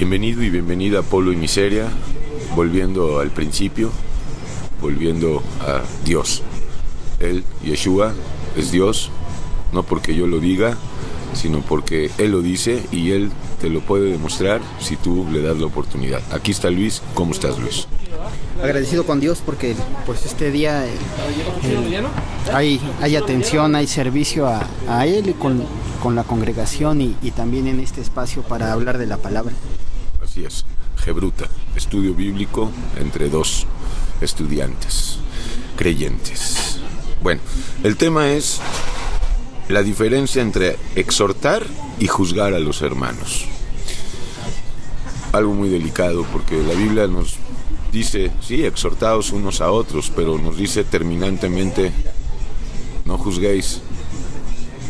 Bienvenido y bienvenida a Polo y Miseria, volviendo al principio, volviendo a Dios. Él, Yeshua, es Dios, no porque yo lo diga, sino porque Él lo dice y Él te lo puede demostrar si tú le das la oportunidad. Aquí está Luis. ¿Cómo estás, Luis? Agradecido con Dios porque pues este día hay atención, hay servicio a Él y con la congregación y también en este espacio para hablar de la palabra. Así es, Gebruta, estudio bíblico entre dos estudiantes, creyentes. Bueno, el tema es la diferencia entre exhortar y juzgar a los hermanos. Algo muy delicado porque la Biblia nos dice, sí, exhortaos unos a otros, pero nos dice terminantemente, no juzguéis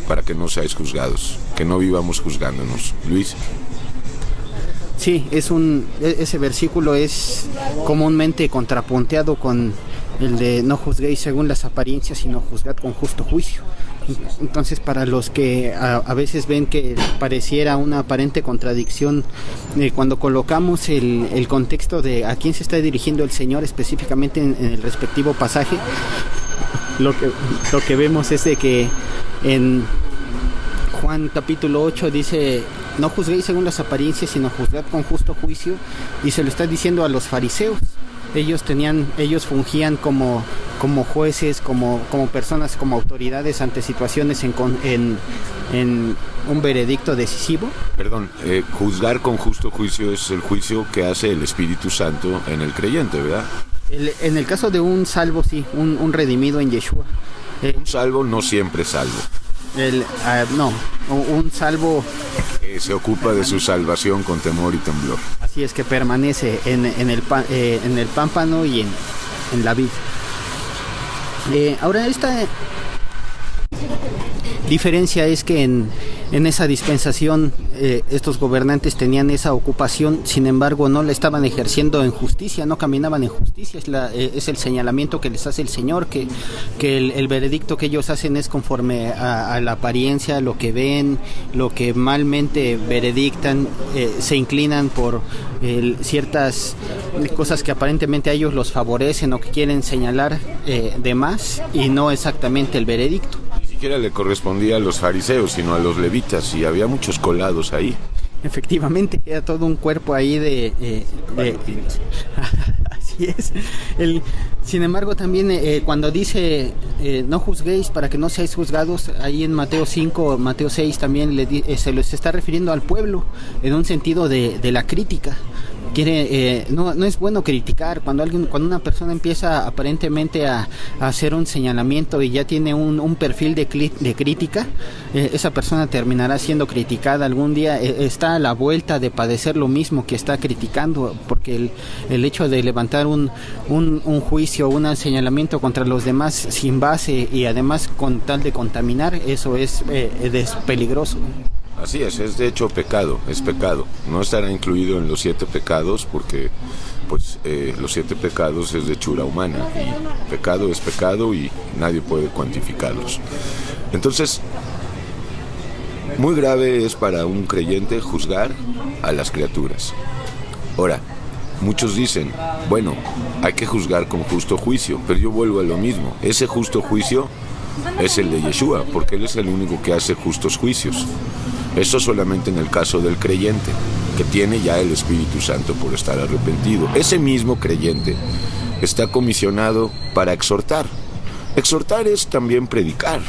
para que no seáis juzgados, que no vivamos juzgándonos. Luis. Sí, ese versículo es comúnmente contrapunteado con el de no juzguéis según las apariencias, sino juzgad con justo juicio. Entonces, para los que a veces ven que pareciera una aparente contradicción, cuando colocamos el contexto de a quién se está dirigiendo el Señor específicamente en el respectivo pasaje, lo que vemos es de que en Juan capítulo 8 dice: no juzguéis según las apariencias, sino juzgad con justo juicio, y se lo está diciendo a los fariseos. Ellos fungían como jueces, como personas, como autoridades ante situaciones en un veredicto decisivo. Perdón, juzgar con justo juicio es el juicio que hace el Espíritu Santo en el creyente, ¿verdad? En el caso de un salvo, sí, un redimido en Yeshua. Un salvo no siempre salvo. Un salvo que se ocupa de su salvación con temor y temblor. Así es, que permanece en el pámpano y en la vid. Ahora, esta diferencia es que en esa dispensación estos gobernantes tenían esa ocupación, sin embargo no la estaban ejerciendo en justicia, no caminaban en justicia. Es el señalamiento que les hace el Señor, que el veredicto que ellos hacen es conforme a la apariencia, lo que ven, lo que malmente veredictan, se inclinan por ciertas cosas que aparentemente a ellos los favorecen o que quieren señalar de más, y no exactamente el veredicto. Le correspondía a los fariseos, sino a los levitas, y había muchos colados ahí. Efectivamente, era todo un cuerpo ahí de así es. Sin embargo, también cuando dice no juzguéis para que no seáis juzgados, ahí en Mateo 5, Mateo 6 también se les está refiriendo al pueblo en un sentido de la crítica. No es bueno criticar. Cuando una persona empieza aparentemente a hacer un señalamiento y ya tiene un perfil de crítica, esa persona terminará siendo criticada algún día. Está a la vuelta de padecer lo mismo que está criticando, porque el hecho de levantar un juicio, un señalamiento contra los demás sin base y además con tal de contaminar, eso es peligroso. Así es de hecho pecado, es pecado. No estará incluido en los 7 pecados porque los 7 pecados es de hechura humana, y pecado es pecado y nadie puede cuantificarlos. Entonces, muy grave es para un creyente juzgar a las criaturas. Ahora, muchos dicen, bueno, hay que juzgar con justo juicio, pero yo vuelvo a lo mismo. Ese justo juicio es el de Yeshua, porque Él es el único que hace justos juicios. Eso solamente en el caso del creyente, que tiene ya el Espíritu Santo por estar arrepentido. Ese mismo creyente está comisionado para exhortar. Exhortar es también predicar.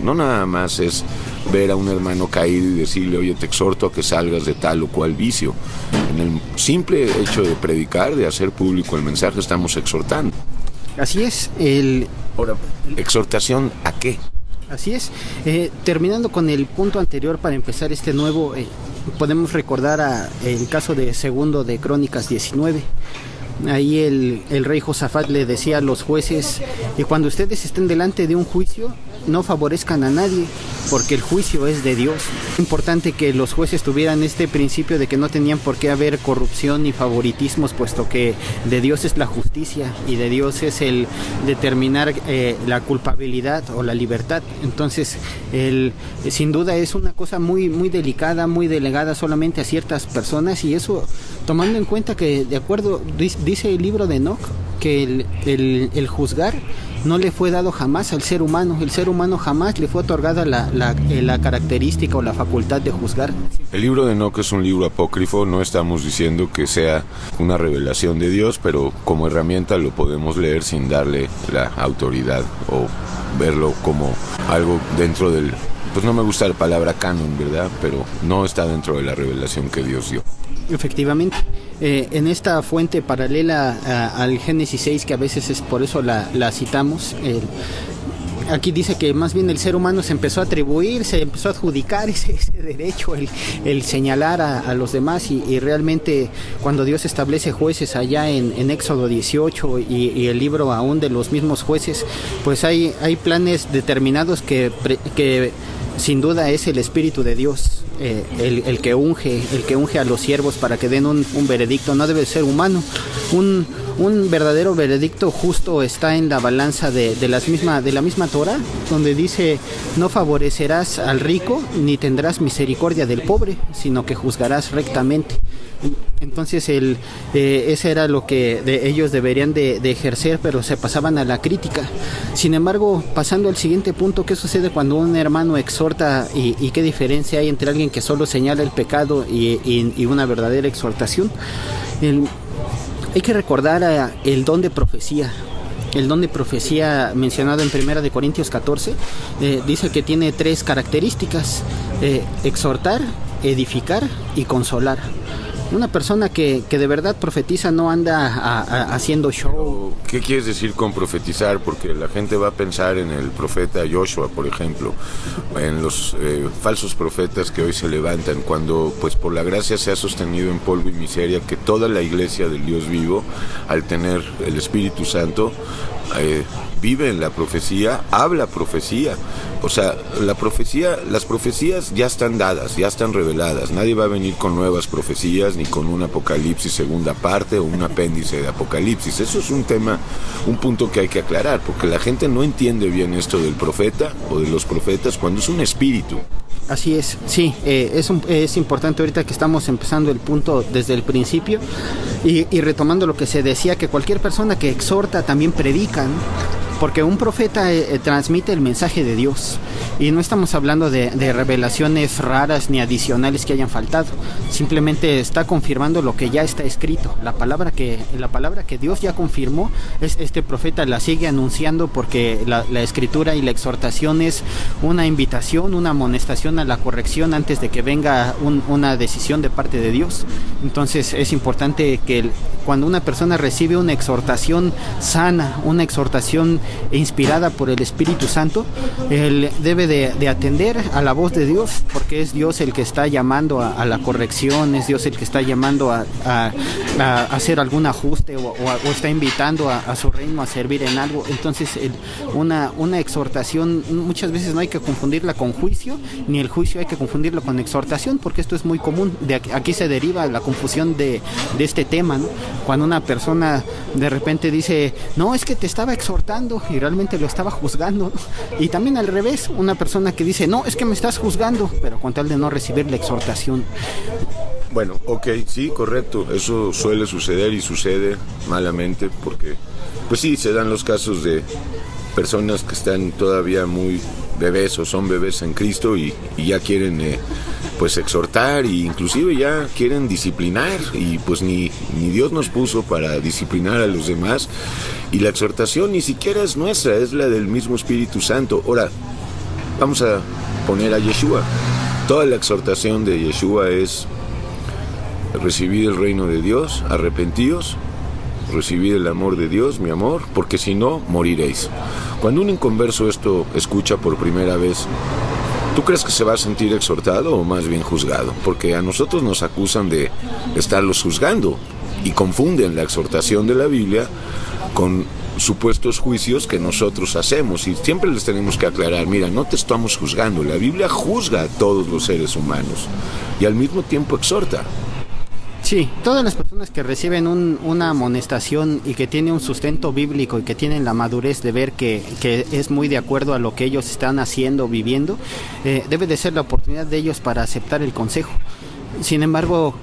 No nada más es ver a un hermano caído y decirle, oye, te exhorto a que salgas de tal o cual vicio. En el simple hecho de predicar, de hacer público el mensaje, estamos exhortando. Así es. Ahora, ¿exhortación a qué? Así es. Terminando con el punto anterior, para empezar este nuevo, podemos recordar el caso de segundo de Crónicas 19. Ahí el rey Josafat le decía a los jueces: y cuando ustedes estén delante de un juicio, no favorezcan a nadie, porque el juicio es de Dios. Es importante que los jueces tuvieran este principio de que no tenían por qué haber corrupción ni favoritismos, puesto que de Dios es la justicia y de Dios es el determinar la culpabilidad o la libertad. Entonces, sin duda es una cosa muy, muy delicada, muy delegada solamente a ciertas personas, y eso tomando en cuenta que, de acuerdo, dice el libro de Enoc, que el juzgar no le fue dado jamás al ser humano. El ser humano jamás le fue otorgada la característica o la facultad de juzgar. El libro de Enoc es un libro apócrifo, no estamos diciendo que sea una revelación de Dios, pero como herramienta lo podemos leer sin darle la autoridad o verlo como algo dentro del... Pues no me gusta la palabra canon, ¿verdad? Pero no está dentro de la revelación que Dios dio. Efectivamente, en esta fuente paralela al Génesis 6, que a veces es por eso la citamos, aquí dice que más bien el ser humano se empezó a atribuir, se empezó a adjudicar ese derecho, el señalar a los demás, y realmente cuando Dios establece jueces allá en Éxodo 18 y el libro aún de los mismos jueces, pues hay planes determinados que sin duda es el Espíritu de Dios. El que unge a los siervos para que den un veredicto. No debe ser humano. Un verdadero veredicto justo está en la balanza de la misma Torah, donde dice: no favorecerás al rico ni tendrás misericordia del pobre, sino que juzgarás rectamente. Entonces ese era lo que ellos deberían de ejercer, pero se pasaban a la crítica. Sin embargo, pasando al siguiente punto, ¿qué sucede cuando un hermano exhorta y qué diferencia hay entre alguien que solo señala el pecado y una verdadera exhortación? Hay que recordar el don de profecía. El don de profecía mencionado en 1 Corintios 14 dice que tiene 3 características: exhortar, edificar y consolar. Una persona que de verdad profetiza no anda haciendo show. ¿Qué quieres decir con profetizar? Porque la gente va a pensar en el profeta Joshua, por ejemplo, en los falsos profetas que hoy se levantan, cuando pues por la gracia se ha sostenido en polvo y miseria que toda la iglesia del Dios vivo, al tener el Espíritu Santo, vive en la profecía, habla profecía. O sea, las profecías ya están dadas, ya están reveladas. Nadie va a venir con nuevas profecías, ni con un Apocalipsis segunda parte o un apéndice de Apocalipsis. Eso es un punto que hay que aclarar, porque la gente no entiende bien esto del profeta o de los profetas cuando es un espíritu. Así es, sí, es importante ahorita que estamos empezando el punto desde el principio y retomando lo que se decía, que cualquier persona que exhorta también predica, ¿no? Porque un profeta transmite el mensaje de Dios, y no estamos hablando de revelaciones raras ni adicionales que hayan faltado. Simplemente está confirmando lo que ya está escrito. La palabra que Dios ya confirmó, este profeta la sigue anunciando, porque la escritura y la exhortación es una invitación, una amonestación a la corrección antes de que venga una decisión de parte de Dios. Entonces es importante que cuando una persona recibe una exhortación sana, una exhortación inspirada por el Espíritu Santo, él debe de atender a la voz de Dios, porque es Dios el que está llamando a la corrección, es Dios el que está llamando a hacer algún ajuste o está invitando a su reino a servir en algo. Entonces una exhortación muchas veces no hay que confundirla con juicio, ni el juicio hay que confundirlo con exhortación, porque esto es muy común. De aquí se deriva la confusión de este tema, ¿no? Cuando una persona de repente dice: no, es que te estaba exhortando, y realmente lo estaba juzgando, ¿no? Y también al revés, una persona que dice: no, es que me estás juzgando, pero con tal de no recibir la exhortación. Bueno, ok, sí, correcto, eso suele suceder y sucede malamente, porque pues sí, se dan los casos de personas que están todavía muy bebés o son bebés en Cristo y ya quieren pues exhortar, e inclusive ya quieren disciplinar, y pues ni Dios nos puso para disciplinar a los demás, y la exhortación ni siquiera es nuestra, es la del mismo Espíritu Santo. Ahora, vamos a poner a Yeshua. Toda la exhortación de Yeshua es: recibid el reino de Dios, arrepentíos, recibid el amor de Dios, mi amor, porque si no, moriréis. Cuando un inconverso esto escucha por primera vez, ¿tú crees que se va a sentir exhortado o más bien juzgado? Porque a nosotros nos acusan de estarlos juzgando y confunden la exhortación de la Biblia con supuestos juicios que nosotros hacemos, y siempre les tenemos que aclarar: mira, no te estamos juzgando, la Biblia juzga a todos los seres humanos y al mismo tiempo exhorta. Sí, todas las personas que reciben una amonestación y que tienen un sustento bíblico y que tienen la madurez de ver que es muy de acuerdo a lo que ellos están haciendo, viviendo, debe de ser la oportunidad de ellos para aceptar el consejo. Sin embargo,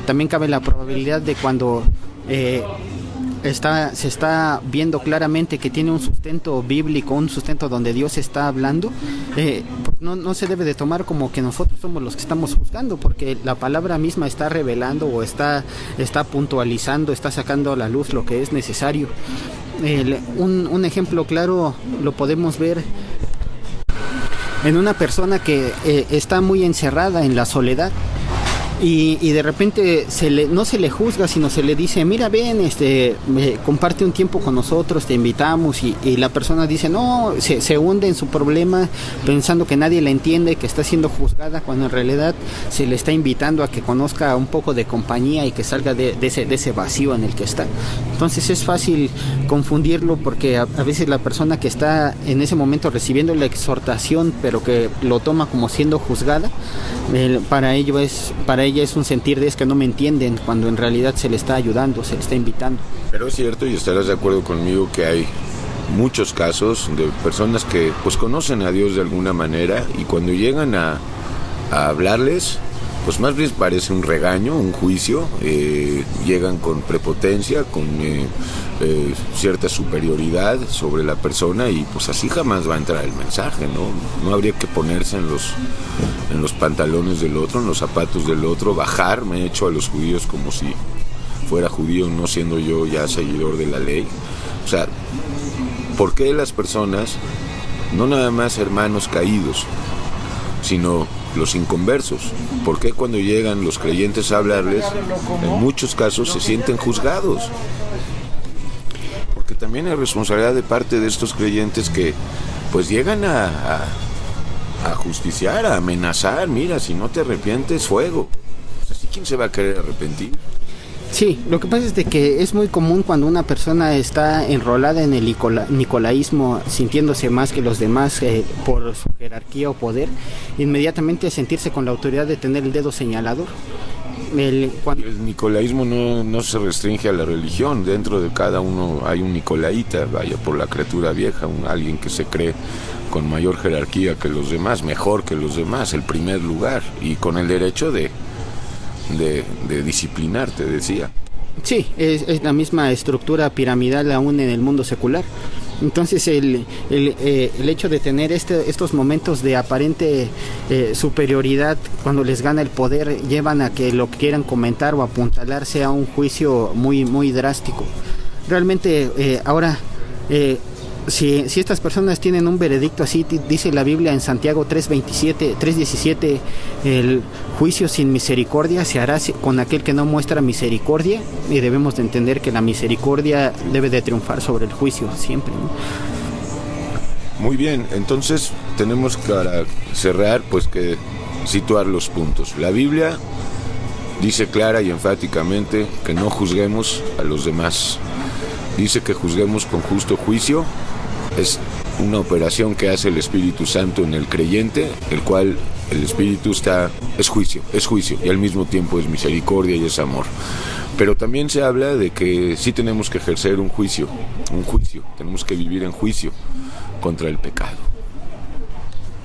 también cabe la probabilidad de cuando se está viendo claramente que tiene un sustento bíblico, un sustento donde Dios está hablando, no se debe de tomar como que nosotros somos los que estamos juzgando, porque la palabra misma está revelando o está puntualizando, está sacando a la luz lo que es necesario. Un ejemplo claro lo podemos ver en una persona que está muy encerrada en la soledad. Y de repente no se le juzga, sino se le dice: mira, ven, comparte un tiempo con nosotros, te invitamos, y la persona dice no, se hunde en su problema pensando que nadie la entiende, que está siendo juzgada, cuando en realidad se le está invitando a que conozca un poco de compañía y que salga de ese vacío en el que está. Entonces es fácil confundirlo, porque a veces la persona que está en ese momento recibiendo la exhortación, pero que lo toma como siendo juzgada, para ella es un sentir de es que no me entienden, cuando en realidad se le está ayudando, se le está invitando. Pero es cierto, y estarás de acuerdo conmigo, que hay muchos casos de personas que pues conocen a Dios de alguna manera, y cuando llegan a hablarles, pues más bien parece un regaño, un juicio. Llegan con prepotencia, con cierta superioridad sobre la persona, y pues así jamás va a entrar el mensaje, ¿no? No habría que ponerse en los pantalones del otro, en los zapatos del otro, bajar. Me he hecho a los judíos como si fuera judío, no siendo yo ya seguidor de la ley. O sea, ¿por qué las personas, no nada más hermanos caídos, sino los inconversos, por qué cuando llegan los creyentes a hablarles, en muchos casos se sienten juzgados? Porque también hay responsabilidad de parte de estos creyentes que pues llegan a justiciar, a amenazar: mira, si no te arrepientes, fuego. Así, ¿quién se va a querer arrepentir? Sí, lo que pasa es de que es muy común cuando una persona está enrolada en el nicolaísmo, sintiéndose más que los demás por su jerarquía o poder, inmediatamente sentirse con la autoridad de tener el dedo señalador. El nicolaísmo no se restringe a la religión. Dentro de cada uno hay un nicolaíta, vaya, por la criatura vieja, alguien que se cree con mayor jerarquía que los demás, mejor que los demás, el primer lugar, y con el derecho de disciplinar, te decía. Sí, es la misma estructura piramidal aún en el mundo secular. Entonces el hecho de tener estos momentos de aparente superioridad, cuando les gana el poder, llevan a que lo que quieran comentar o apuntalar sea un juicio muy, muy drástico. Realmente ahora, si estas personas tienen un veredicto así, dice la Biblia en Santiago 3:17, el juicio sin misericordia se hará con aquel que no muestra misericordia, y debemos de entender que la misericordia debe de triunfar sobre el juicio siempre, ¿no? Muy bien, entonces tenemos para cerrar pues que situar los puntos. La Biblia dice clara y enfáticamente que no juzguemos a los demás. Dice que juzguemos con justo juicio. Es una operación que hace el Espíritu Santo en el creyente, el cual el Espíritu es juicio, y al mismo tiempo es misericordia y es amor. Pero también se habla de que sí tenemos que ejercer un juicio, tenemos que vivir en juicio contra el pecado.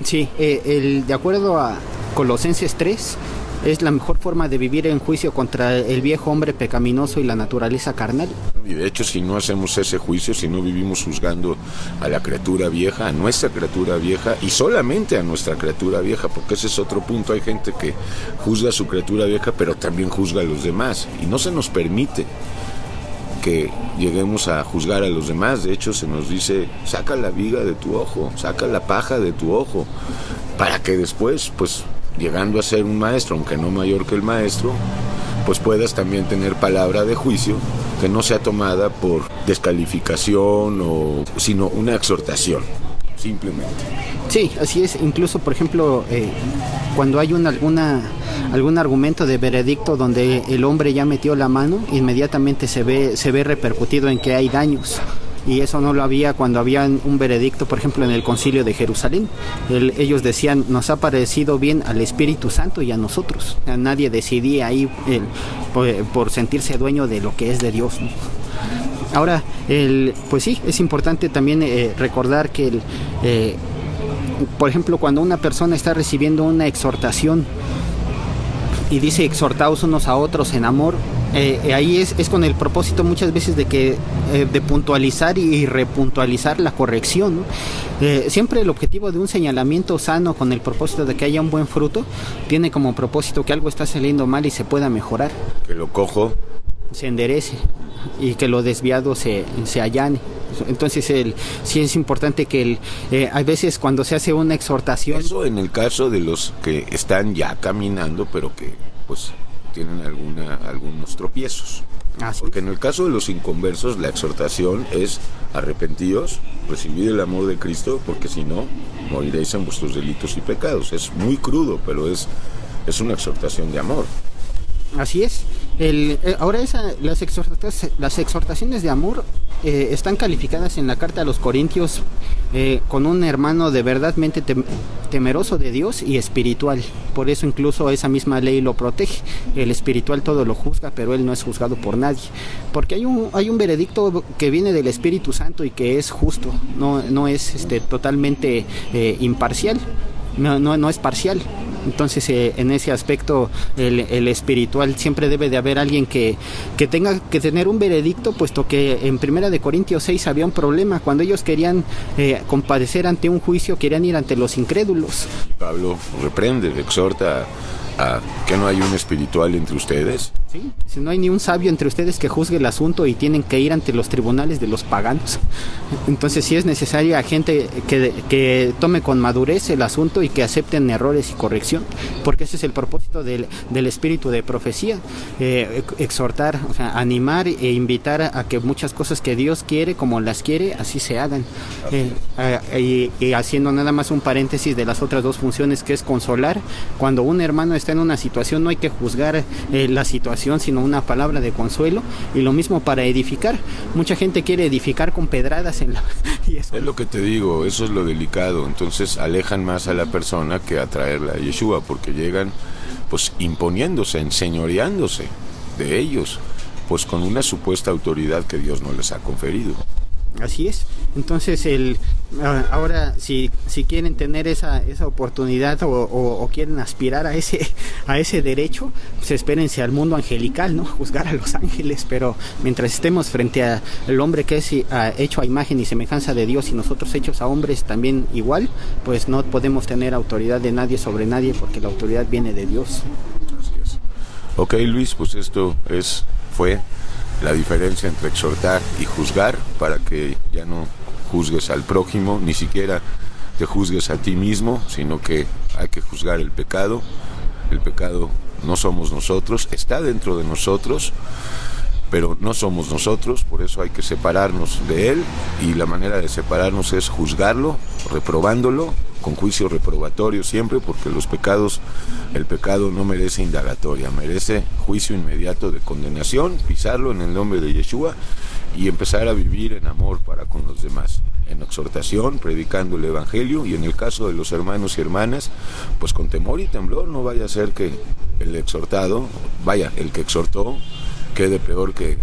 Sí, de acuerdo a Colosenses 3, es la mejor forma de vivir en juicio contra el viejo hombre pecaminoso y la naturaleza carnal. Y de hecho, si no hacemos ese juicio, si no vivimos juzgando a la criatura vieja, a nuestra criatura vieja, y solamente a nuestra criatura vieja, porque ese es otro punto, hay gente que juzga a su criatura vieja, pero también juzga a los demás, y no se nos permite que lleguemos a juzgar a los demás. De hecho, se nos dice: saca la viga de tu ojo, saca la paja de tu ojo, para que después, pues, llegando a ser un maestro, aunque no mayor que el maestro, pues puedas también tener palabra de juicio que no sea tomada por descalificación, sino una exhortación. simplemente. Sí, así es. Incluso, por ejemplo, cuando hay algún argumento de veredicto donde el hombre ya metió la mano, inmediatamente se ve repercutido en que hay daños. Y eso no lo había cuando había un veredicto, por ejemplo, en el Concilio de Jerusalén. Ellos decían, nos ha parecido bien al Espíritu Santo y a nosotros. Nadie decidía ahí por sentirse dueño de lo que es de Dios, ¿no? Ahora, pues sí, es importante también recordar que, por ejemplo, cuando una persona está recibiendo una exhortación y dice exhortaos unos a otros en amor, ahí es con el propósito muchas veces de puntualizar y repuntualizar la corrección, ¿no? Siempre el objetivo de un señalamiento sano con el propósito de que haya un buen fruto tiene como propósito que algo está saliendo mal y se pueda mejorar, que lo cojo se enderece y que lo desviado se allane. Entonces sí es importante que hay veces cuando se hace una exhortación, eso en el caso de los que están ya caminando pero que pues tienen algunos tropiezos. Porque en el caso de los inconversos la exhortación es arrepentíos, recibid el amor de Cristo, porque si no moriréis en vuestros delitos y pecados. Es muy crudo, pero es una exhortación de amor. Así es. Ahora las exhortaciones de amor están calificadas en la carta a los Corintios con un hermano de verdadmente temeroso de Dios y espiritual. Por eso incluso esa misma ley lo protege. El espiritual todo lo juzga, pero él no es juzgado por nadie. Porque hay un veredicto que viene del Espíritu Santo y que es justo, no es totalmente imparcial, no es parcial. Entonces en ese aspecto el espiritual siempre debe de haber alguien que tenga que tener un veredicto, puesto que en 1 Corintios 6 había un problema. Cuando ellos querían comparecer ante un juicio, querían ir ante los incrédulos. Pablo reprende, exhorta a que no hay un espiritual entre ustedes. Sí, si no hay ni un sabio entre ustedes que juzgue el asunto y tienen que ir ante los tribunales de los paganos. Entonces sí es necesaria gente que tome con madurez el asunto y que acepten errores y corrección, porque ese es el propósito del espíritu de profecía, exhortar, o sea, animar e invitar a que muchas cosas que Dios quiere, como las quiere, así se hagan. Y haciendo nada más un paréntesis de las otras dos funciones, que es consolar. Cuando un hermano está en una situación, no hay que juzgar la situación, sino una palabra de consuelo. Y lo mismo para edificar. Mucha gente quiere edificar con pedradas y eso. Es lo que te digo, eso es lo delicado. Entonces alejan más a la persona que atraerla a Yeshua, porque llegan pues imponiéndose, enseñoreándose de ellos, pues con una supuesta autoridad que Dios no les ha conferido. Así es. Entonces ahora si quieren tener esa oportunidad o quieren aspirar a ese derecho, pues espérense al mundo angelical, ¿no? Juzgar a los ángeles. Pero mientras estemos frente al hombre que es hecho a imagen y semejanza de Dios, y nosotros hechos a hombres también igual, pues no podemos tener autoridad de nadie sobre nadie, porque la autoridad viene de Dios. Así es. Ok, Luis, pues esto fue la diferencia entre exhortar y juzgar, para que ya no juzgues al prójimo, ni siquiera te juzgues a ti mismo, sino que hay que juzgar el pecado. El pecado no somos nosotros, está dentro de nosotros, pero no somos nosotros, por eso hay que separarnos de él, y la manera de separarnos es juzgarlo, reprobándolo, con juicio reprobatorio siempre, porque el pecado no merece indagatoria, merece juicio inmediato de condenación, pisarlo en el nombre de Yeshua y empezar a vivir en amor para con los demás, en exhortación, predicando el evangelio, y en el caso de los hermanos y hermanas, pues con temor y temblor. No vaya a ser que el que exhortó quede peor que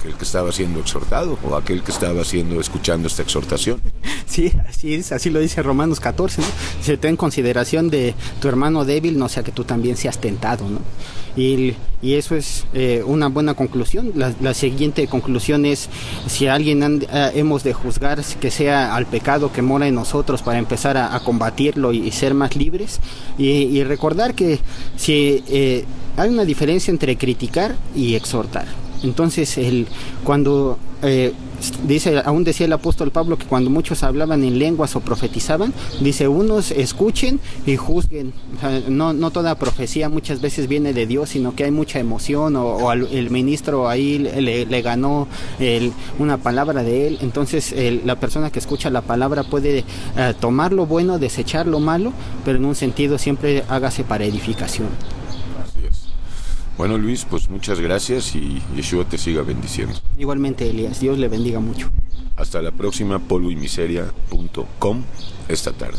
el que estaba siendo exhortado, o aquel que estaba escuchando esta exhortación. Sí, así es, así lo dice Romanos 14, ¿no? Se ten en consideración de tu hermano débil, no sea que tú también seas tentado, ¿no? Y eso es una buena conclusión. La siguiente conclusión es: si a alguien hemos de juzgar, que sea al pecado que mora en nosotros, para empezar a combatirlo y ser más libres, y recordar que si hay una diferencia entre criticar y exhortar. Entonces cuando Dice, aún decía el apóstol Pablo que cuando muchos hablaban en lenguas o profetizaban, dice, unos escuchen y juzguen. O sea, no toda profecía muchas veces viene de Dios, sino que hay mucha emoción o el ministro ahí le ganó una palabra de él. Entonces la persona que escucha la palabra puede tomar lo bueno, desechar lo malo, pero en un sentido siempre hágase para edificación. Así es. Bueno, Luis, pues muchas gracias y Yeshua te siga bendiciendo. Igualmente, Elías, Dios le bendiga mucho. Hasta la próxima, polvoymiseria.com esta tarde.